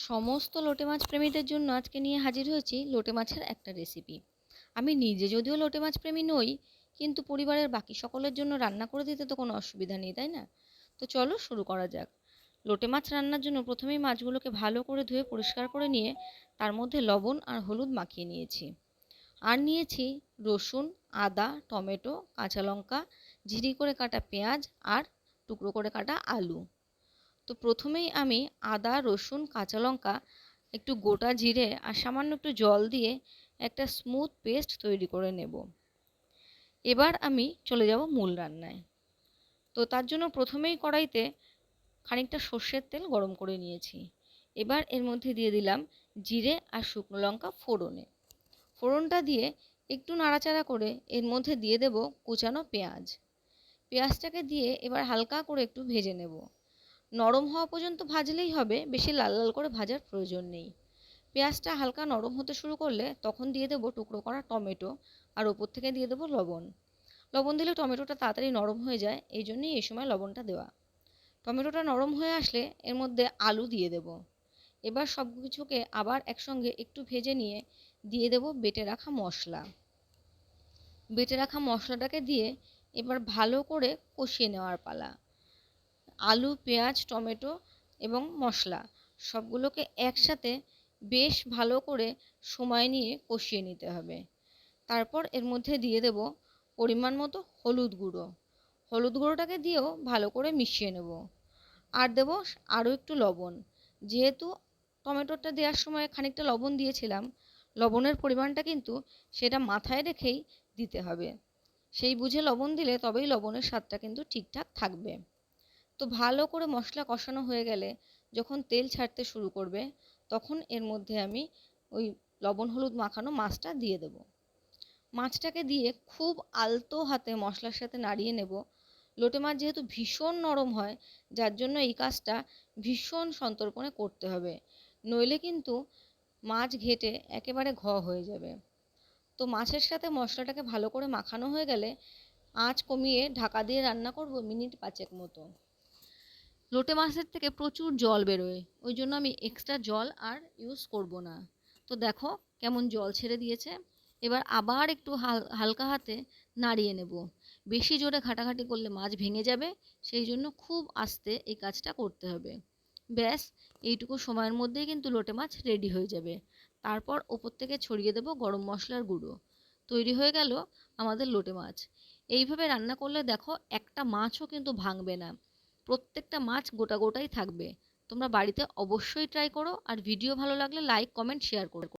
সমস্ত লোটে মাছ প্রেমীদের জন্য আজকে নিয়ে হাজির হয়েছি লোটে মাছের একটা রেসিপি। আমি নিজে যদিও লোটে মাছ প্রেমী নই, কিন্তু পরিবারের বাকি সকলের জন্য রান্না করে দিতে তো কোনো অসুবিধা নেই, তাই না? তো চলো শুরু করা যাক। লোটে মাছ রান্নার জন্য প্রথমেই মাছগুলোকে ভালো করে ধুয়ে পরিষ্কার করে নিয়ে তার মধ্যে লবণ আর হলুদ মাখিয়ে নিয়েছি। আর নিয়েছি রসুন, আদা, টমেটো, কাঁচা লঙ্কা, ঝিরি করে কাটা পেঁয়াজ আর টুকরো করে কাটা আলু। তো প্রথমেই আমি আদা, রসুন, কাঁচা লঙ্কা, একটু গোটা জিরে আর সামান্য একটু জল দিয়ে একটা স্মুথ পেস্ট তৈরি করে নেব। এবার আমি চলে যাব মূল রান্নায়। তো তার জন্য প্রথমেই কড়াইতে খানিকটা সর্ষের তেল গরম করে নিয়েছি। এবার এর মধ্যে দিয়ে দিলাম জিরে আর শুকনো লঙ্কা ফোড়নে। ফোড়নটা দিয়ে একটু নাড়াচাড়া করে এর মধ্যে দিয়ে দেব কুচানো পেঁয়াজ। পেঁয়াজটাকে দিয়ে এবার হালকা করে একটু ভেজে নেব। নরম হওয়া পর্যন্ত ভাজলেই হবে, বেশি লাল লাল করে ভাজার প্রয়োজন নেই। পেঁয়াজটা হালকা নরম হতে শুরু করলে তখন দিয়ে দেবো টুকরো করা টমেটো আর ওপর থেকে দিয়ে দেবো লবণ। লবণ দিলে টমেটোটা তাড়াতাড়ি নরম হয়ে যায়, এই জন্যই এই সময় লবণটা দেওয়া। টমেটোটা নরম হয়ে আসলে এর মধ্যে আলু দিয়ে দেব। এবার সব কিছুকে আবার একসঙ্গে একটু ভেজে নিয়ে দিয়ে দেবো বেটে রাখা মশলা। বেটে রাখা মশলাটাকে দিয়ে এবার ভালো করে কষিয়ে নেওয়ার পালা। আলু, পেঁয়াজ, টমেটো এবং মশলা সবগুলোকে একসাথে বেশ ভালো করে সময় নিয়ে কষিয়ে নিতে হবে। তারপর এর মধ্যে দিয়ে দেব পরিমাণ মতো হলুদ গুঁড়ো। হলুদ গুঁড়োটাকে দিয়েও ভালো করে মিশিয়ে নেব। আর দেব আরও একটু লবণ। যেহেতু টমেটোটা দেওয়ার সময় খানিকটা লবণ দিয়েছিলাম, লবণের পরিমাণটা কিন্তু সেটা মাথায় রেখেই দিতে হবে। সেই বুঝে লবণ দিলে তবেই লবণের স্বাদটা কিন্তু ঠিকঠাক থাকবে। তো ভালো করে মশলা কষানো হয়ে গেলে যখন তেল ছাড়তে শুরু করবে, তখন এর মধ্যে আমি ওই লবণ হলুদ মাখানো মাছটা দিয়ে দেব। মাছটাকে দিয়ে খুব আলতো হাতে মশলার সাথে নাড়িয়ে নেব। লোটে মাছ যেহেতু ভীষণ নরম হয়, যার জন্য এই কাজটা ভীষণ সন্তর্পণে করতে হবে, নইলে কিন্তু মাছ ঘেটে একেবারে হয়ে যাবে। তো মাছের সাথে মশলাটাকে ভালো করে মাখানো হয়ে গেলে আঁচ কমিয়ে ঢাকা দিয়ে রান্না করব মিনিট 5 মতো। লোটে মাছের থেকে প্রচুর জল বেরোয়, ওই জন্য আমি এক্সট্রা জল আর ইউজ করব না। তো দেখো কেমন জল ছেড়ে দিয়েছে। এবার আবার একটু হালকা হাতে নাড়িয়ে নেব। বেশি জোরে ঘাটাঘাটি করলে মাছ ভেঙে যাবে, সেই জন্য খুব আস্তে এই কাজটা করতে হবে। ব্যাস, এইটুকু সময়ের মধ্যেই কিন্তু লোটে মাছ রেডি হয়ে যাবে। তারপর ওপর থেকে ছড়িয়ে দেব গরম মশলার গুঁড়ো। তৈরি হয়ে গেল আমাদের লোটে মাছ। এইভাবে রান্না করলে দেখো একটা মাছও কিন্তু ভাঙবে না, প্রত্যেকটা মাছ গোটা গোটাই থাকবে। তোমরা বাড়িতে অবশ্যই ট্রাই করো, আর ভিডিও ভালো লাগলে লাইক, কমেন্ট, শেয়ার করো।